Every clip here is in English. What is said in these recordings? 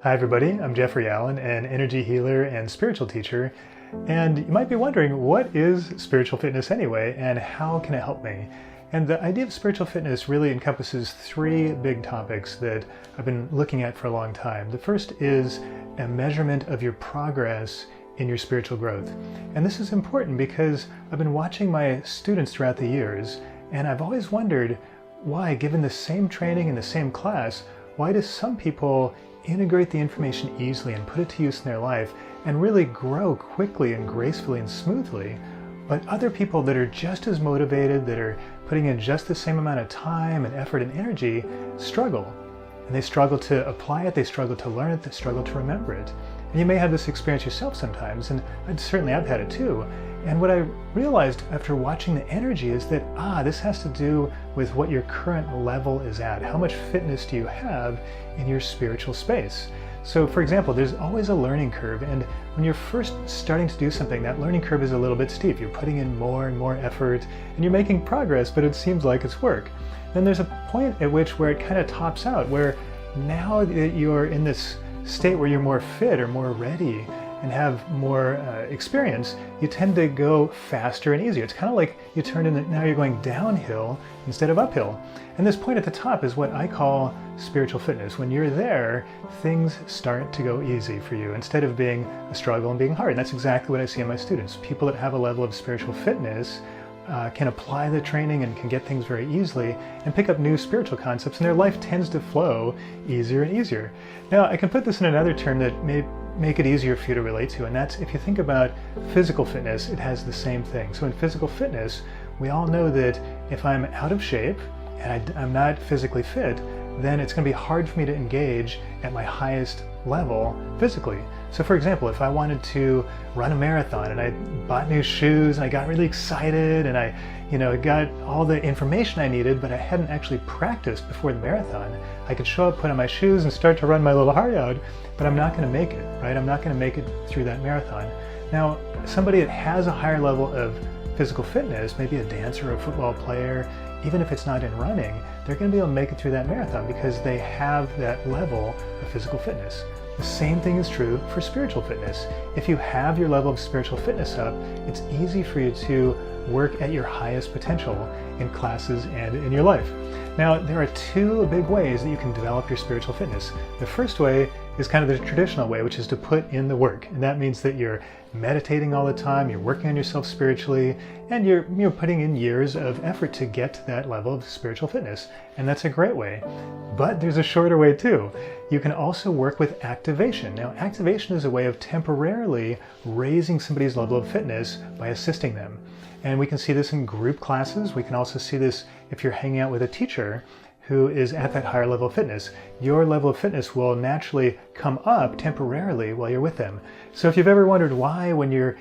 Hi everybody, I'm Jeffrey Allen, an energy healer and spiritual teacher, and you might be wondering, what is spiritual fitness anyway, and how can it help me? And the idea of spiritual fitness really encompasses three big topics that I've been looking at for a long time. The first is a measurement of your progress in your spiritual growth. And this is important because I've been watching my students throughout the years, and I've always wondered why, given the same training in the same class, why do some people integrate the information easily and put it to use in their life and really grow quickly and gracefully and smoothly, but other people that are just as motivated, that are putting in just the same amount of time and effort and energy, struggle. And they struggle to apply it, they struggle to learn it, they struggle to remember it. And you may have this experience yourself sometimes, and certainly I've had it too. And what I realized after watching the energy is that, this has to do with what your current level is at. How much fitness do you have in your spiritual space? So for example, there's always a learning curve, and when you're first starting to do something, that learning curve is a little bit steep. You're putting in more and more effort, and you're making progress, but it seems like it's work. Then there's a point at which where it kind of tops out, where now that you're in this state where you're more fit or more ready and have more experience, you tend to go faster and easier. It's kind of like you turn in, now you're going downhill instead of uphill. And this point at the top is what I call spiritual fitness. When you're there, things start to go easy for you instead of being a struggle and being hard. And that's exactly what I see in my students. People that have a level of spiritual fitness can apply the training and can get things very easily and pick up new spiritual concepts, and their life tends to flow easier and easier. Now, I can put this in another term that may make it easier for you to relate to, and that's if you think about physical fitness, it has the same thing. So in physical fitness, we all know that if I'm out of shape and I'm not physically fit, then it's going to be hard for me to engage at my highest level physically. So for example, if I wanted to run a marathon and I bought new shoes and I got really excited and I got all the information I needed, but I hadn't actually practiced before the marathon, I could show up, put on my shoes and start to run my little heart out, but I'm not going to make it, right? I'm not going to make it through that marathon. Now, somebody that has a higher level of physical fitness, maybe a dancer or a football player, even if it's not in running, they're going to be able to make it through that marathon because they have that level of physical fitness. The same thing is true for spiritual fitness. If you have your level of spiritual fitness up, it's easy for you to work at your highest potential in classes and in your life. Now, there are two big ways that you can develop your spiritual fitness. The first way is kind of the traditional way, which is to put in the work. And that means that you're meditating all the time, you're working on yourself spiritually, and you're putting in years of effort to get to that level of spiritual fitness. And that's a great way. But there's a shorter way too. You can also work with activation. Now, activation is a way of temporarily raising somebody's level of fitness by assisting them. And we can see this in group classes. We can also see this if you're hanging out with a teacher who is at that higher level of fitness. Your level of fitness will naturally come up temporarily while you're with them. So if you've ever wondered why, when you're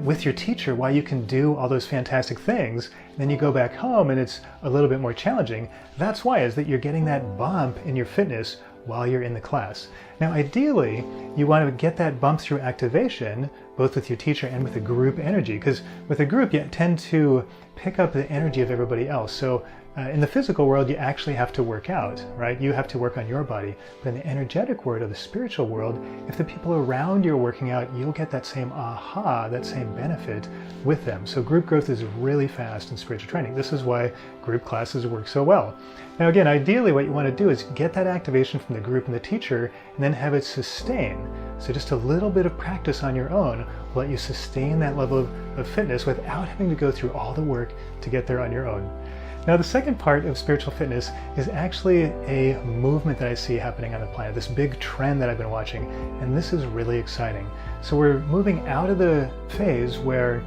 with your teacher, why you can do all those fantastic things, then you go back home and it's a little bit more challenging, that's why, is that you're getting that bump in your fitness while you're in the class. Now, ideally, you want to get that bump through activation, both with your teacher and with the group energy, because with a group, you tend to pick up the energy of everybody else. So in the physical world, you actually have to work out, right? You have to work on your body. But in the energetic world or the spiritual world, if the people around you are working out, you'll get that same aha, that same benefit with them. So group growth is really fast in spiritual training. This is why group classes work so well. Now again, ideally what you want to do is get that activation from the group and the teacher, and then have it sustain. So just a little bit of practice on your own will let you sustain that level of fitness without having to go through all the work to get there on your own. Now, the second part of spiritual fitness is actually a movement that I see happening on the planet, this big trend that I've been watching, and this is really exciting. So we're moving out of the phase where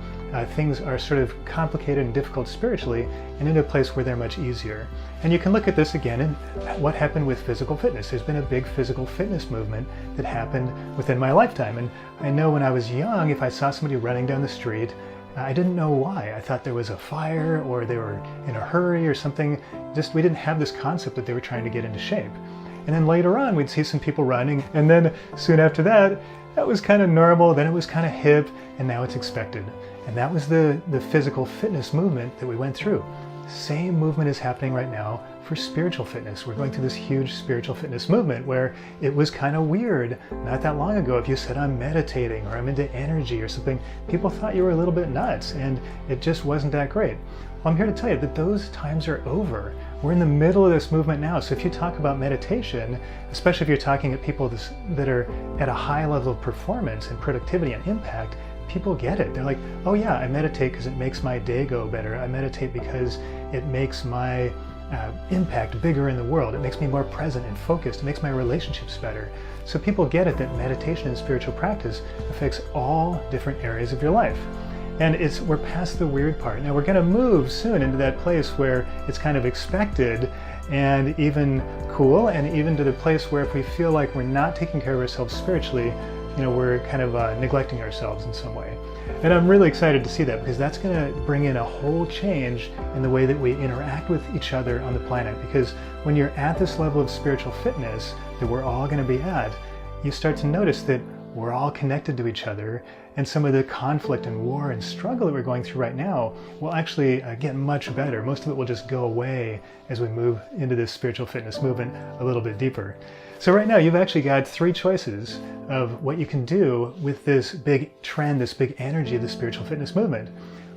things are sort of complicated and difficult spiritually and into a place where they're much easier. And you can look at this again in what happened with physical fitness. There's been a big physical fitness movement that happened within my lifetime. And I know when I was young, if I saw somebody running down the street, I didn't know why. I thought there was a fire or they were in a hurry or something. We didn't have this concept that they were trying to get into shape. And then later on, we'd see some people running, and then soon after that, that was kind of normal, then it was kind of hip, and now it's expected. And that was the physical fitness movement that we went through. Same movement is happening right now for spiritual fitness. We're going through this huge spiritual fitness movement where it was kind of weird not that long ago. If you said I'm meditating or I'm into energy or something, people thought you were a little bit nuts, and it just wasn't that great. Well, I'm here to tell you that those times are over. We're in the middle of this movement now. So if you talk about meditation, especially if you're talking at people that are at a high level of performance and productivity and impact, people get it. They're like, oh yeah, I meditate because it makes my day go better. I meditate because it makes my impact bigger in the world. It makes me more present and focused. It makes my relationships better. So people get it that meditation and spiritual practice affects all different areas of your life. And we're past the weird part. Now we're going to move soon into that place where it's kind of expected and even cool, and even to the place where if we feel like we're not taking care of ourselves spiritually, we're kind of neglecting ourselves in some way. And I'm really excited to see that, because that's going to bring in a whole change in the way that we interact with each other on the planet. Because when you're at this level of spiritual fitness that we're all going to be at, you start to notice that we're all connected to each other, and some of the conflict and war and struggle that we're going through right now will actually get much better. Most of it will just go away as we move into this spiritual fitness movement a little bit deeper. So right now you've actually got 3 choices of what you can do with this big trend, this big energy of the spiritual fitness movement.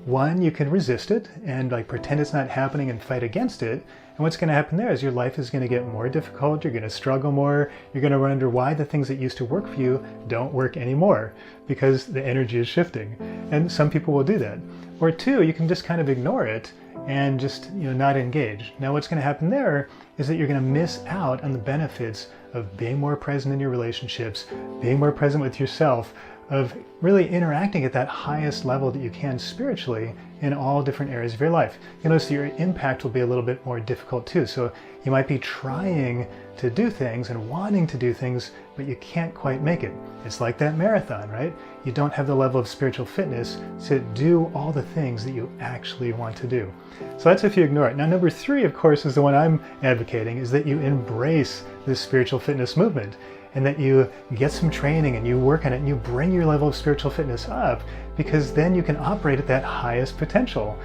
1, you can resist it and pretend it's not happening and fight against it. And what's going to happen there is your life is going to get more difficult. You're going to struggle more. You're going to wonder why the things that used to work for you don't work anymore, because the energy is shifting. And some people will do that. Or 2, you can just kind of ignore it and just not engage. Now what's going to happen there is that you're going to miss out on the benefits of being more present in your relationships, being more present with yourself, of really interacting at that highest level that you can spiritually in all different areas of your life. You'll notice that your impact will be a little bit more difficult too. So you might be trying to do things and wanting to do things, but you can't quite make it. It's like that marathon, right? You don't have the level of spiritual fitness to do all the things that you actually want to do. So that's if you ignore it. Now, number 3, of course, is the one I'm advocating, is that you embrace this spiritual fitness movement, and that you get some training and you work on it and you bring your level of spiritual fitness up, because then you can operate at that highest potential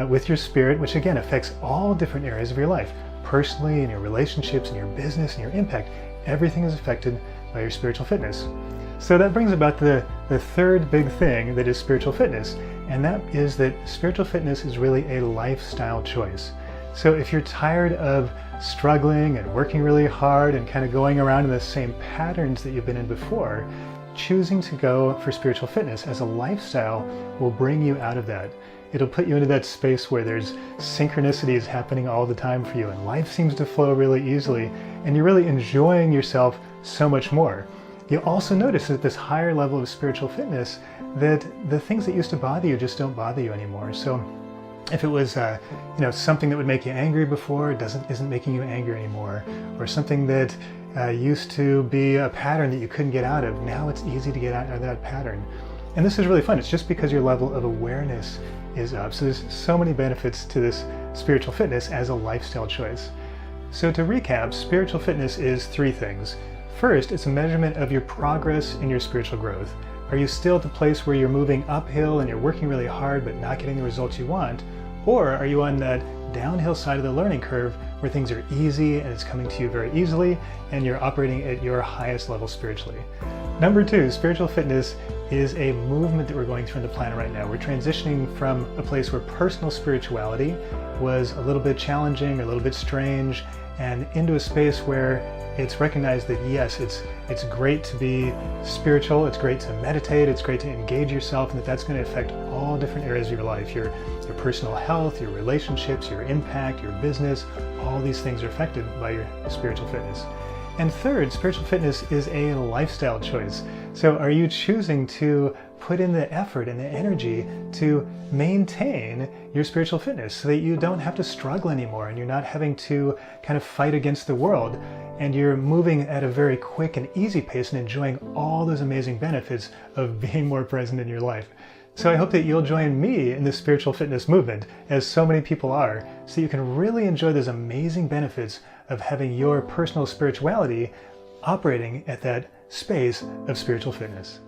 with your spirit, which again affects all different areas of your life. Personally, in your relationships, in your business, in your impact, everything is affected by your spiritual fitness. So that brings about the 3rd big thing that is spiritual fitness, and that is that spiritual fitness is really a lifestyle choice. So if you're tired of struggling and working really hard and kind of going around in the same patterns that you've been in before, choosing to go for spiritual fitness as a lifestyle will bring you out of that. It'll put you into that space where there's synchronicities happening all the time for you, and life seems to flow really easily, and you're really enjoying yourself so much more. You'll also notice at this higher level of spiritual fitness that the things that used to bother you just don't bother you anymore. So if it was something that would make you angry before, it isn't making you angry anymore, or something that used to be a pattern that you couldn't get out of, now it's easy to get out of that pattern. And this is really fun. It's just because your level of awareness is up. So there's so many benefits to this spiritual fitness as a lifestyle choice. So to recap, spiritual fitness is 3 things. First, it's a measurement of your progress in your spiritual growth. Are you still at the place where you're moving uphill and you're working really hard but not getting the results you want? Or are you on that downhill side of the learning curve where things are easy and it's coming to you very easily and you're operating at your highest level spiritually? Number 2, spiritual fitness is a movement that we're going through on the planet right now. We're transitioning from a place where personal spirituality was a little bit challenging, a little bit strange, and into a space where it's recognized that yes, it's great to be spiritual, it's great to meditate, it's great to engage yourself, and that's going to affect all different areas of your life. Your personal health, your relationships, your impact, your business, all these things are affected by your spiritual fitness. And third, spiritual fitness is a lifestyle choice. So are you choosing to put in the effort and the energy to maintain your spiritual fitness so that you don't have to struggle anymore and you're not having to kind of fight against the world, and you're moving at a very quick and easy pace and enjoying all those amazing benefits of being more present in your life? So I hope that you'll join me in the spiritual fitness movement, as so many people are, so you can really enjoy those amazing benefits of having your personal spirituality operating at that space of spiritual fitness.